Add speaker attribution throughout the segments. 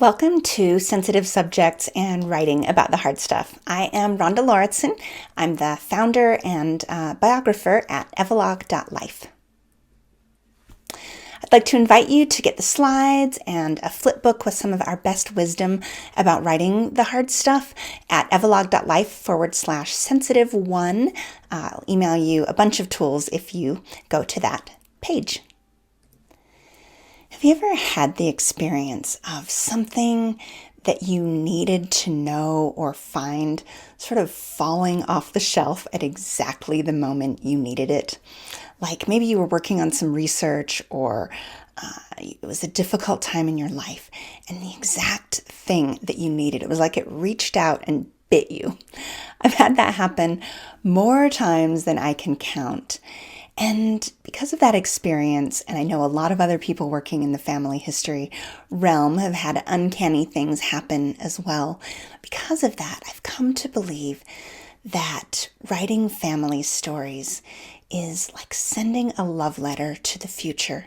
Speaker 1: Welcome to Sensitive Subjects and Writing About the Hard Stuff. I am Rhonda Lauritsen. I'm the founder and biographer at evalog.life. I'd like to invite you to get the slides and a flip book with some of our best wisdom about writing the hard stuff at evalog.life/sensitive1. I'll email you a bunch of tools if you go to that page. Have you ever had the experience of something that you needed to know or find sort of falling off the shelf at exactly the moment you needed it? Like maybe you were working on some research or it was a difficult time in your life and the exact thing that you needed, it was like it reached out and bit you. I've had that happen more times than I can count. And because of that experience, and I know a lot of other people working in the family history realm have had uncanny things happen as well. Because of that, I've come to believe that writing family stories is like sending a love letter to the future,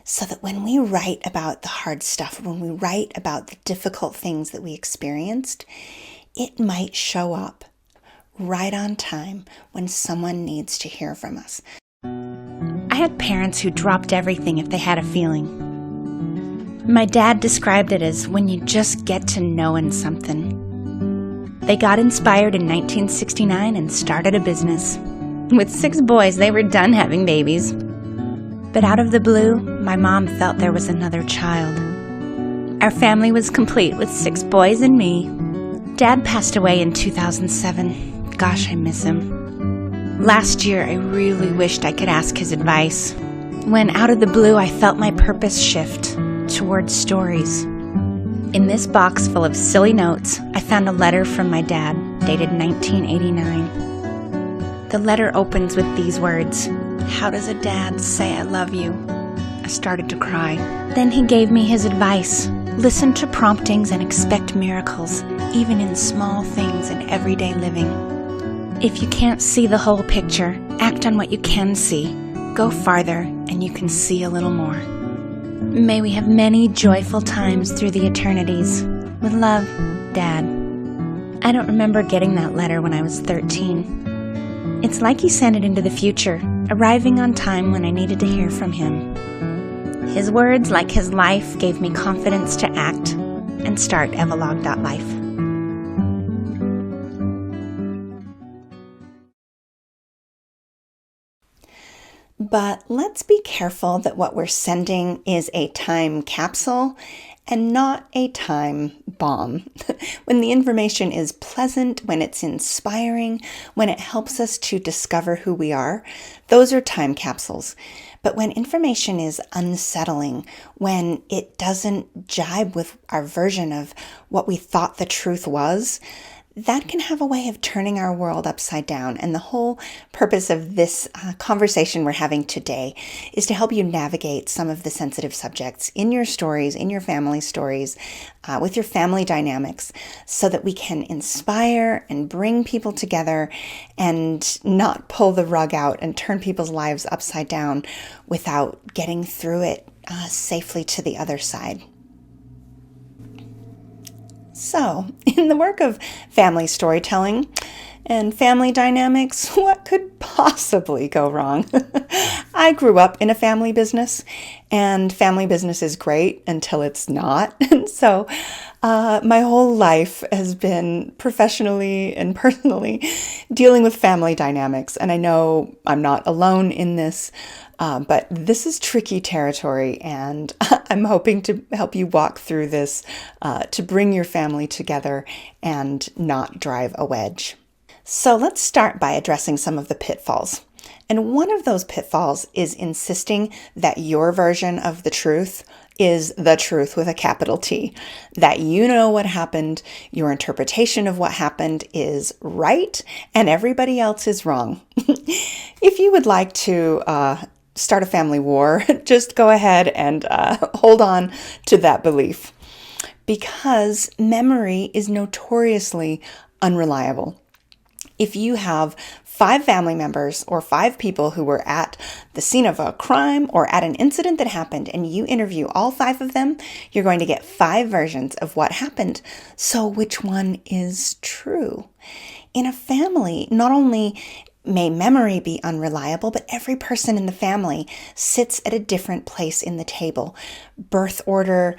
Speaker 1: so that when we write about the hard stuff, when we write about the difficult things that we experienced, it might show up right on time when someone needs to hear from us.
Speaker 2: I had parents who dropped everything if they had a feeling. My dad described it as when you just get to knowing something. They got inspired in 1969 and started a business. With 6 boys, they were done having babies. But out of the blue, my mom felt there was another child. Our family was complete with 6 boys and me. Dad passed away in 2007. Gosh, I miss him. Last year, I really wished I could ask his advice, when out of the blue I felt my purpose shift towards stories. In this box full of silly notes, I found a letter from my dad, dated 1989. The letter opens with these words, "How does a dad say I love you?" I started to cry. Then he gave me his advice. Listen to promptings and expect miracles, even in small things in everyday living. If you can't see the whole picture, act on what you can see. Go farther and you can see a little more. May we have many joyful times through the eternities. With love, Dad. I don't remember getting that letter when I was 13. It's like he sent it into the future, arriving on time when I needed to hear from him. His words, like his life, gave me confidence to act and start evalog.life.
Speaker 1: But let's be careful that what we're sending is a time capsule and not a time bomb. When the information is pleasant, when it's inspiring, when it helps us to discover who we are, those are time capsules. But when information is unsettling, when it doesn't jibe with our version of what we thought the truth was, that can have a way of turning our world upside down. And the whole purpose of this conversation we're having today is to help you navigate some of the sensitive subjects in your stories, in your family stories, with your family dynamics, so that we can inspire and bring people together and not pull the rug out and turn people's lives upside down without getting through it safely to the other side. So, in the work of family storytelling and family dynamics, what could possibly go wrong? I grew up in a family business, and family business is great until it's not. And so my whole life has been professionally and personally dealing with family dynamics. And I know I'm not alone in this, but this is tricky territory, and I'm hoping to help you walk through this to bring your family together and not drive a wedge. So let's start by addressing some of the pitfalls. And one of those pitfalls is insisting that your version of the truth is the truth with a capital T, that you know what happened, your interpretation of what happened is right, and everybody else is wrong. If you would like to start a family war, just go ahead and hold on to that belief, because memory is notoriously unreliable. If you have 5 family members or 5 people who were at the scene of a crime or at an incident that happened, and you interview all 5 of them, you're going to get 5 versions of what happened. So which one is true? In a family, not only may memory be unreliable, but every person in the family sits at a different place in the table. Birth order,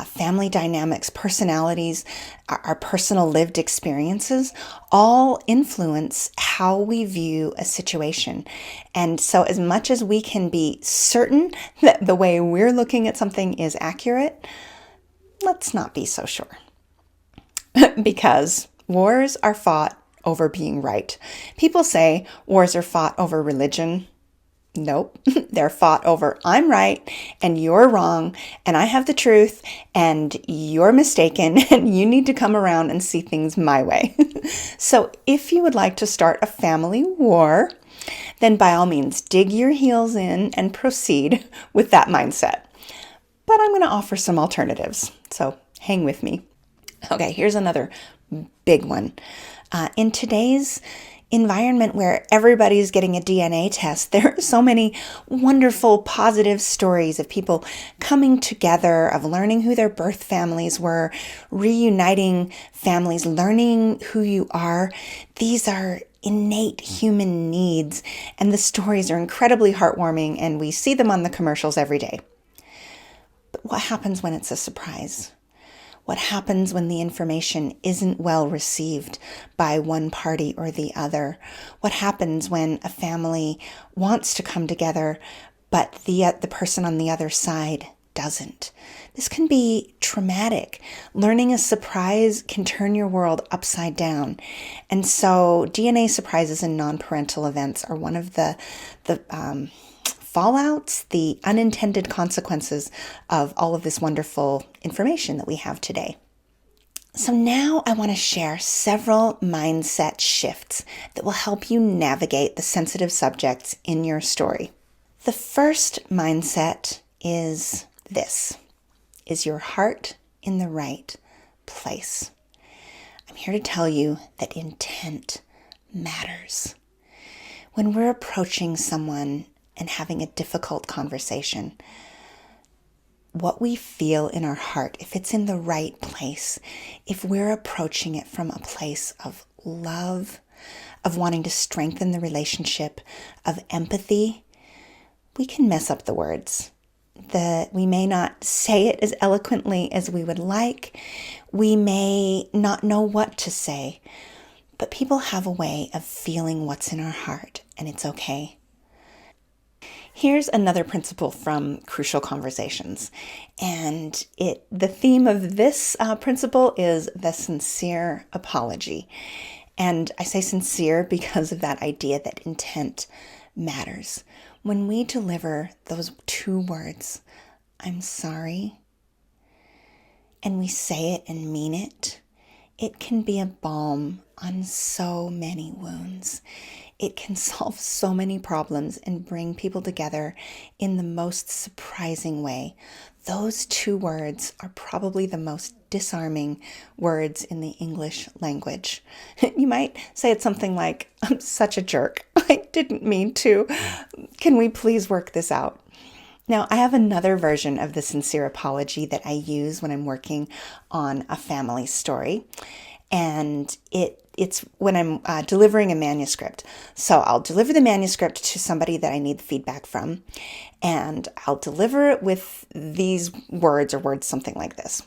Speaker 1: family dynamics, personalities, our personal lived experiences all influence how we view a situation. And so as much as we can be certain that the way we're looking at something is accurate, let's not be so sure. Because wars are fought over being right. People say wars are fought over religion. Nope, they're fought over I'm right and you're wrong and I have the truth and you're mistaken and you need to come around and see things my way. So if you would like to start a family war, then by all means dig your heels in and proceed with that mindset. But I'm going to offer some alternatives, so hang with me. Okay, here's another big one. In today's environment where everybody's getting a DNA test, there are so many wonderful, positive stories of people coming together, of learning who their birth families were, reuniting families, learning who you are. These are innate human needs, and the stories are incredibly heartwarming, and we see them on the commercials every day. But what happens when it's a surprise? What happens when the information isn't well received by one party or the other? What happens when a family wants to come together, but the person on the other side doesn't? This can be traumatic. Learning a surprise can turn your world upside down. And so DNA surprises and non-parental events are one of the fallouts, the unintended consequences of all of this wonderful information that we have today. So now I want to share several mindset shifts that will help you navigate the sensitive subjects in your story. The first mindset is this: is your heart in the right place? I'm here to tell you that intent matters. When we're approaching someone and having a difficult conversation, what we feel in our heart, if it's in the right place, if we're approaching it from a place of love, of wanting to strengthen the relationship, of empathy, we can mess up the words. We may not say it as eloquently as we would like. We may not know what to say, but people have a way of feeling what's in our heart, and it's okay. Here's another principle from Crucial Conversations, and the theme of this principle is the sincere apology. And I say sincere because of that idea that intent matters. When we deliver those 2 words, I'm sorry, and we say it and mean it, it can be a balm on so many wounds. It can solve so many problems and bring people together in the most surprising way. Those 2 words are probably the most disarming words in the English language. You might say it's something like, I'm such a jerk. I didn't mean to. Can we please work this out? Now, I have another version of the sincere apology that I use when I'm working on a family story. And it's when I'm delivering a manuscript. So I'll deliver the manuscript to somebody that I need feedback from, and I'll deliver it with these words or words something like this.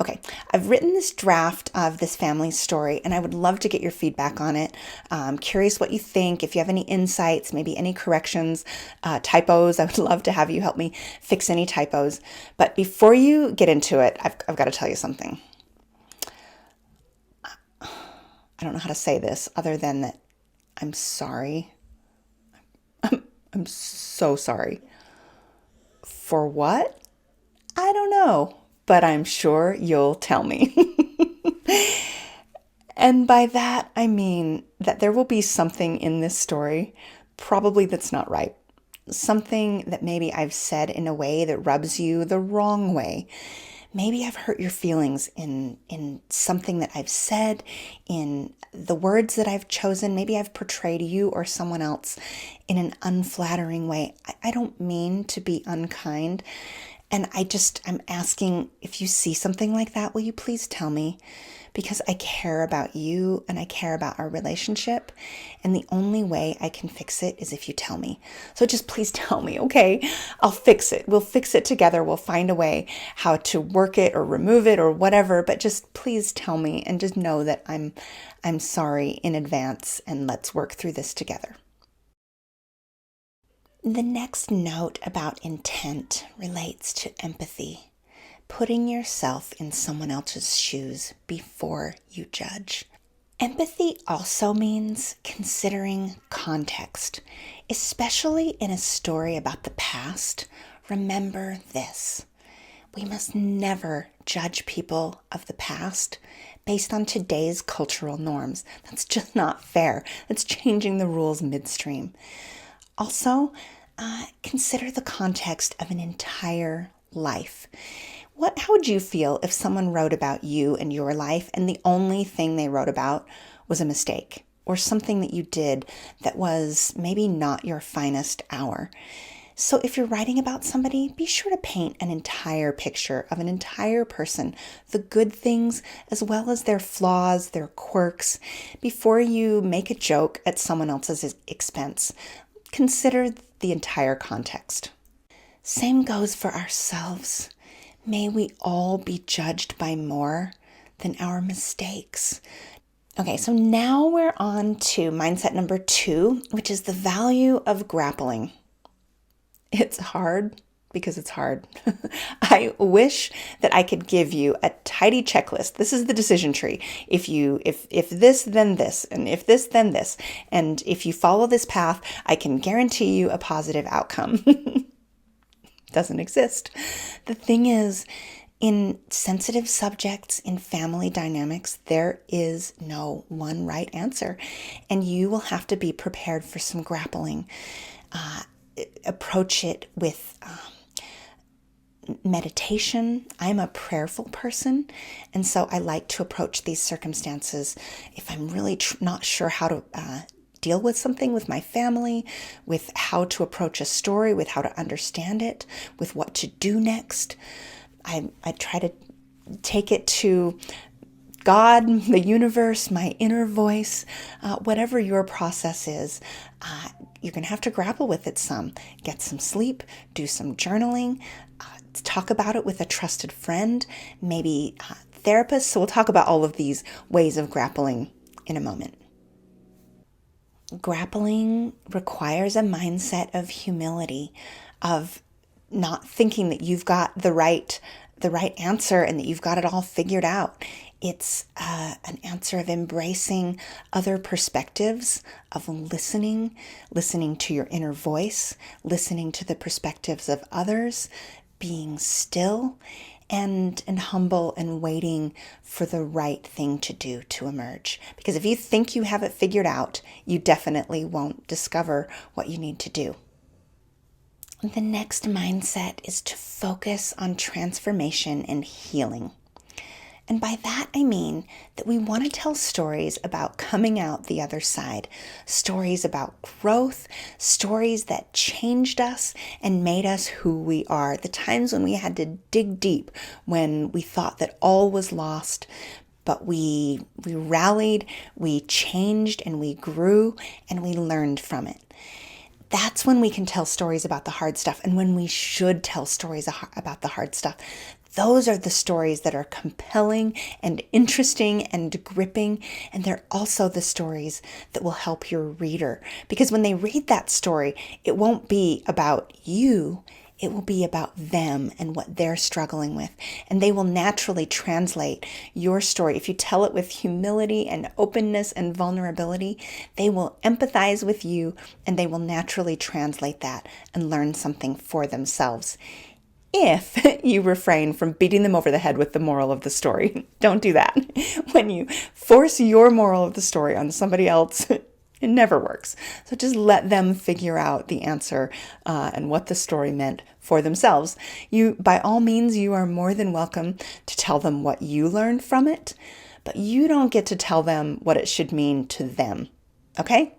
Speaker 1: Okay, I've written this draft of this family story, and I would love to get your feedback on it. I'm curious what you think. If you have any insights, maybe any corrections, typos, I would love to have you help me fix any typos. But before you get into it, I've got to tell you something. I don't know how to say this other than that I'm sorry. I'm so sorry. For what? I don't know, but I'm sure you'll tell me. And by that, I mean that there will be something in this story, probably that's not right. Something that maybe I've said in a way that rubs you the wrong way. Maybe I've hurt your feelings in something that I've said, in the words that I've chosen, maybe I've portrayed you or someone else in an unflattering way. I don't mean to be unkind. And I'm asking, if you see something like that, will you please tell me? Because I care about you and I care about our relationship. And the only way I can fix it is if you tell me. So just please tell me, okay? I'll fix it. We'll fix it together. We'll find a way how to work it or remove it or whatever. But just please tell me and just know that I'm sorry in advance, and let's work through this together. The next note about intent relates to empathy. Putting yourself in someone else's shoes before you judge. Empathy also means considering context, especially in a story about the past. Remember this: we must never judge people of the past based on today's cultural norms. That's just not fair. That's changing the rules midstream. Also, consider the context of an entire life. How would you feel if someone wrote about you and your life and the only thing they wrote about was a mistake or something that you did that was maybe not your finest hour? So if you're writing about somebody, be sure to paint an entire picture of an entire person, the good things as well as their flaws, their quirks, before you make a joke at someone else's expense. Consider the entire context. Same goes for ourselves. May we all be judged by more than our mistakes. Okay, so now we're on to mindset number 2, which is the value of grappling. It's hard because it's hard. I wish that I could give you a tidy checklist. This is the decision tree. If this, then this, and if this, then this. And if you follow this path, I can guarantee you a positive outcome. Doesn't exist. The thing is, in sensitive subjects, in family dynamics, there is no one right answer. And you will have to be prepared for some grappling. Approach it with meditation. I'm a prayerful person, and so I like to approach these circumstances if I'm really not sure how to deal with something with my family, with how to approach a story, with how to understand it, with what to do next. I try to take it to God, the universe, my inner voice, whatever your process is. You're going to have to grapple with it some. Get some sleep, do some journaling, talk about it with a trusted friend, maybe therapist. So we'll talk about all of these ways of grappling in a moment. Grappling requires a mindset of humility, of not thinking that you've got the right answer and that you've got it all figured out. It's an answer of embracing other perspectives, of listening to your inner voice, listening to the perspectives of others, being still and humble and waiting for the right thing to do to emerge. Because if you think you have it figured out, you definitely won't discover what you need to do. The next mindset is to focus on transformation and healing. And by that, I mean that we want to tell stories about coming out the other side, stories about growth, stories that changed us and made us who we are. The times when we had to dig deep, when we thought that all was lost, but we rallied, we changed, and we grew, and we learned from it. That's when we can tell stories about the hard stuff, and when we should tell stories about the hard stuff. Those are the stories that are compelling and interesting and gripping, and they're also the stories that will help your reader. Because when they read that story, it won't be about you, it will be about them and what they're struggling with. And they will naturally translate your story. If you tell it with humility and openness and vulnerability, they will empathize with you and they will naturally translate that and learn something for themselves. If you refrain from beating them over the head with the moral of the story. Don't do that. When you force your moral of the story on somebody else, it never works. So just let them figure out the answer and what the story meant for themselves. By all means, you are more than welcome to tell them what you learned from it, but you don't get to tell them what it should mean to them, okay?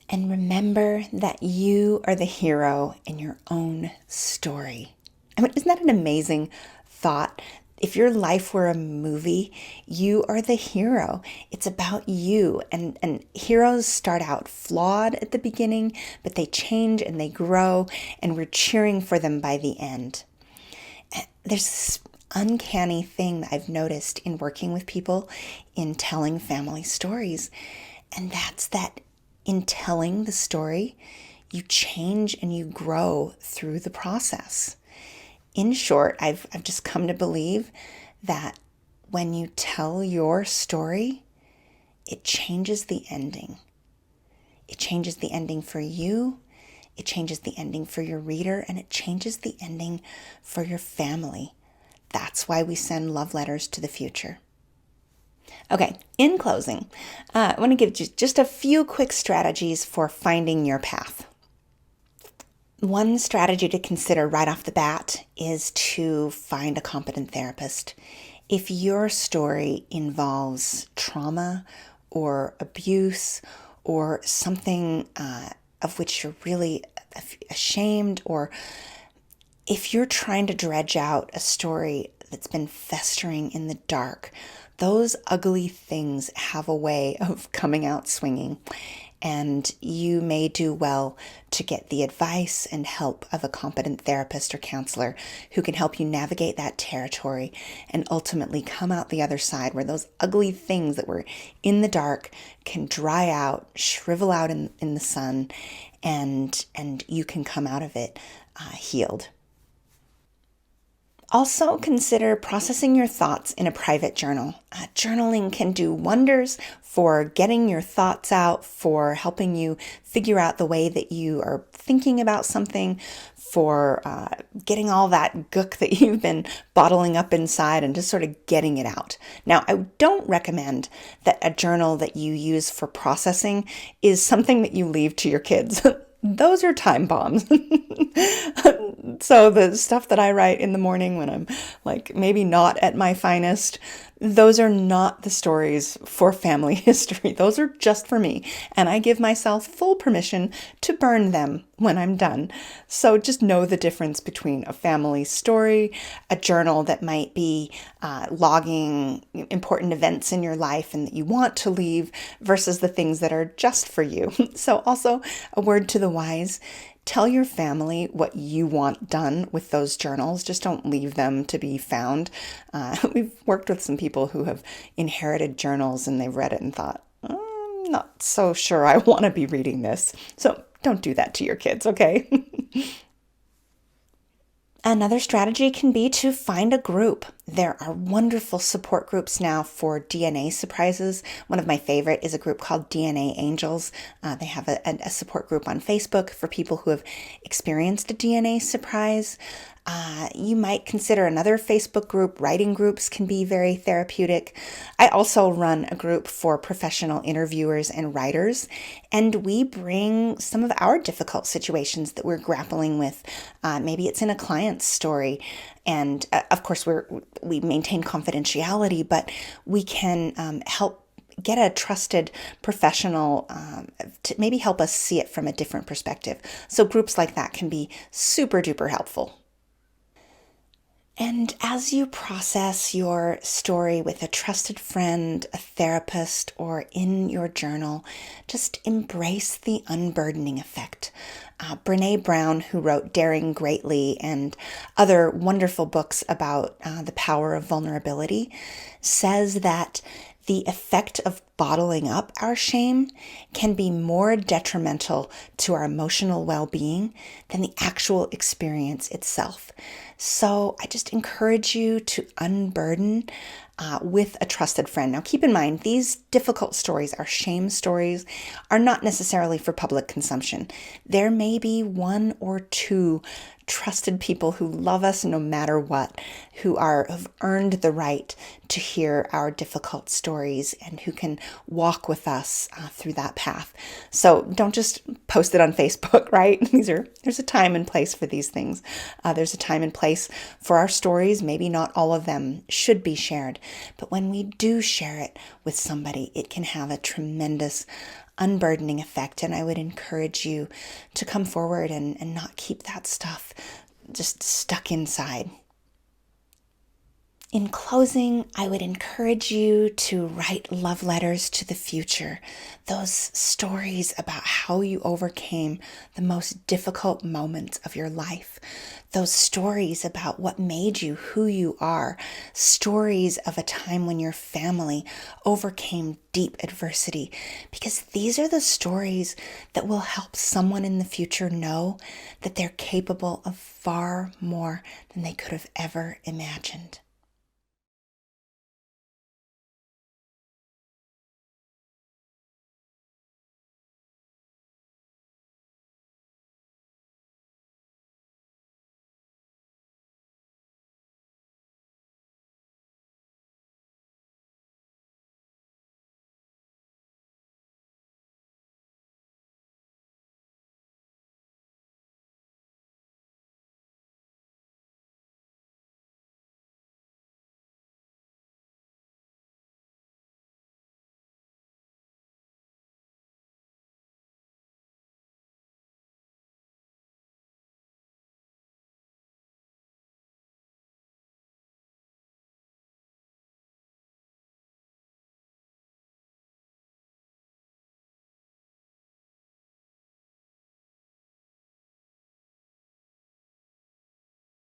Speaker 1: And remember that you are the hero in your own story. I mean, isn't that an amazing thought? If your life were a movie, you are the hero. It's about you. And heroes start out flawed at the beginning, but they change and they grow, and we're cheering for them by the end. There's this uncanny thing that I've noticed in working with people in telling family stories, and that's that in telling the story, you change and you grow through the process. In short, I've just come to believe that when you tell your story, it changes the ending. It changes the ending for you, it changes the ending for your reader, and it changes the ending for your family. That's why we send love letters to the future. Okay, in closing, I want to give you just a few quick strategies for finding your path. One strategy to consider right off the bat is to find a competent therapist. If your story involves trauma or abuse or something of which you're really ashamed, or if you're trying to dredge out a story that's been festering in the dark, those ugly things have a way of coming out swinging, and you may do well to get the advice and help of a competent therapist or counselor who can help you navigate that territory and ultimately come out the other side where those ugly things that were in the dark can dry out, shrivel out in the sun, and you can come out of it healed. Also, consider processing your thoughts in a private journal. Journaling can do wonders for getting your thoughts out, for helping you figure out the way that you are thinking about something, for getting all that gook that you've been bottling up inside and just sort of getting it out. Now, I don't recommend that a journal that you use for processing is something that you leave to your kids. Those are time bombs. So the stuff that I write in the morning when I'm like maybe not at my finest, those are not the stories for family history. Those are just for me. And I give myself full permission to burn them when I'm done. So just know the difference between a family story, a journal that might be logging important events in your life and that you want to leave, versus the things that are just for you. So also a word to the wise. Tell your family what you want done with those journals. Just don't leave them to be found. We've worked with some people who have inherited journals and they've read it and thought, I'm not so sure I want to be reading this. So don't do that to your kids, okay? Another strategy can be to find a group. There are wonderful support groups now for DNA surprises. One of my favorite is a group called DNA Angels. They have a support group on Facebook for people who have experienced a DNA surprise. You might consider another Facebook group. Writing groups can be very therapeutic. I also run a group for professional interviewers and writers, and we bring some of our difficult situations that we're grappling with. Maybe it's in a client's story, and of course we maintain confidentiality, but we can help get a trusted professional to maybe help us see it from a different perspective. So groups like that can be super duper helpful. And as you process your story with a trusted friend, a therapist, or in your journal, just embrace the unburdening effect. Brene Brown, who wrote Daring Greatly and other wonderful books about the power of vulnerability, says that the effect of bottling up our shame can be more detrimental to our emotional well-being than the actual experience itself. So I just encourage you to unburden with a trusted friend. Now keep in mind, these difficult stories, our shame stories, are not necessarily for public consumption. There may be one or two trusted people who love us no matter what, who have earned the right to hear our difficult stories and who can walk with us through that path. So don't just post it on Facebook, right? There's a time and place for these things. There's a time and place for our stories. Maybe not all of them should be shared, but when we do share it with somebody, it can have a tremendous unburdening effect. And I would encourage you to come forward and not keep that stuff just stuck inside. In closing, I would encourage you to write love letters to the future, those stories about how you overcame the most difficult moments of your life, those stories about what made you who you are, stories of a time when your family overcame deep adversity, because these are the stories that will help someone in the future know that they're capable of far more than they could have ever imagined.